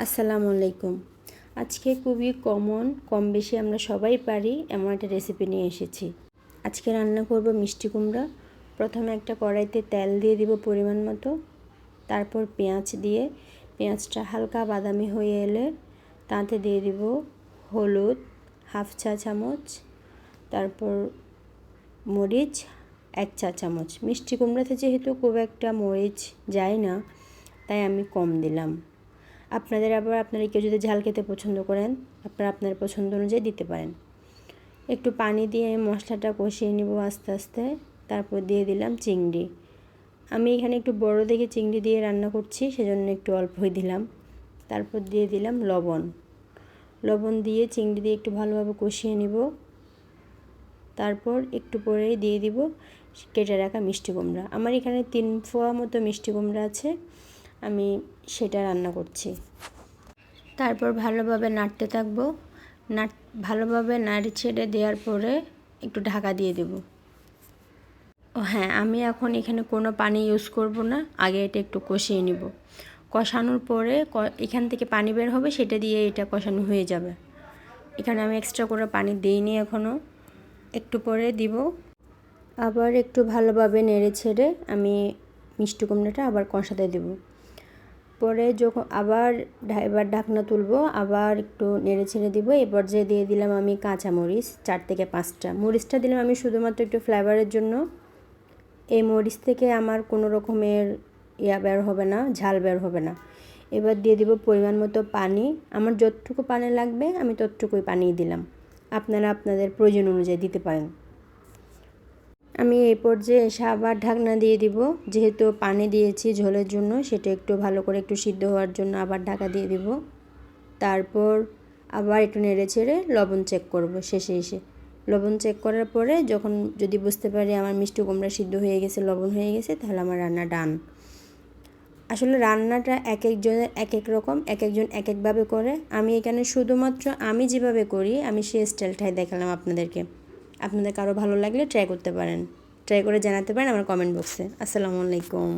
আসসালামু আলাইকুম। আজকে খুবই কম বেশি আমরা সবাই পারি এমন একটা রেসিপি নিয়ে এসেছি। আজকে রান্না করব মিষ্টি কুমড়া। প্রথমে একটা কড়াইতে তেল দিয়ে দিব পরিমাণ মতো, তারপর পেঁয়াজ দিয়ে পেঁয়াজটা হালকা বাদামি হয়ে এলে তাতে দিয়ে দিব হলুদ হাফ চা চামচ, তারপর মরিচ 1 চা চামচ। মিষ্টি কুমড়াতে যেহেতু খুব একটা মরিচ যায় না, তাই আমি কম দিলাম। আপনারা কেউ যদি ঝাল খেতে পছন্দ করেন আপনার পছন্দ অনুযায়ী দিতে পারেন। একটু পানি দিয়ে মশলাটা কষিয়ে নিব আস্তে আস্তে। তারপর দিয়ে দিলাম চিংড়ি। আমি এখানে একটু বড় দেখে চিংড়ি দিয়ে রান্না করছি, সেজন্য একটু অল্পই দিলাম। তারপর দিয়ে দিলাম লবণ দিয়ে চিংড়ি দিয়ে একটু ভালোভাবে কষিয়ে নিব। তারপর একটু পরেই দিয়ে দিব কেটে রাখা মিষ্টি কুমড়া। আমার এখানে 3 পোয়া মতো মিষ্টি কুমড়া আছে, আমি সেটা রান্না করছি। তারপর ভালোভাবে নাড়তে থাকবো। ভালোভাবে নাড়ি ছেড়ে দেওয়ার পরে একটু ঢাকা দিয়ে দেব। হ্যাঁ, আমি এখন এখানে কোনো পানি ইউজ করব না, আগে এটা একটু কষিয়ে নিব। কষানোর পরে এখান থেকে পানি বের হবে, সেটা দিয়ে এটা কষানো হয়ে যাবে। এখানে আমি এক্সট্রা করে পানি দিইনি এখনও, একটু পরে দিব। আবার একটু ভালোভাবে নেড়ে ছেড়ে আমি মিষ্টি কুমড়াটা আবার কষাতে দেব। পরে যখন এবার ঢাকনা তুলবো, আবার একটু নেড়ে ছেড়ে দিব। এবার যে দিয়ে দিলাম আমি কাঁচামরিচ 4 থেকে 5টা। মরিচটা দিলাম আমি শুধুমাত্র একটু ফ্লেভারের জন্য। এই মরিচ থেকে আমার কোনো রকমের বের হবে না, ঝাল বের হবে না। এবার দিয়ে দিব পরিমাণ মতো পানি। আমার যতটুকু পানি লাগবে আমি ততটুকুই পানি দিলাম, আপনারা আপনাদের প্রয়োজন অনুযায়ী দিতে পারেন। আমি এই পর্যায়ে এসে আবার ঢাকনা দিয়ে দিব, যেহেতু পানি দিয়েছি ঝোলের জন্য, সেটা একটু ভালো করে একটু সিদ্ধ হওয়ার জন্য আবার ঢাকা দিয়ে দিব। তারপর আবার একটু নেড়ে ছেড়ে লবণ চেক করব শেষে এসে। লবণ চেক করার পরে যদি বুঝতে পারি আমার মিষ্টি কুমড়া সিদ্ধ হয়ে গেছে, লবণ হয়ে গেছে, তাহলে আমার রান্না ডান। আসলে রান্নাটা এক একজনের এক এক রকম, এক একজন এক একভাবে করে। আমি এখানে শুধুমাত্র আমি যেভাবে করি আমি সেই স্টাইলটাই দেখালাম আপনাদেরকে। আপনাদের কারো ভালো লাগলে ট্রাই করতে পারেন, ট্রাই করে জানাতে পারেন আমার কমেন্ট বক্সে। আসসালামু আলাইকুম।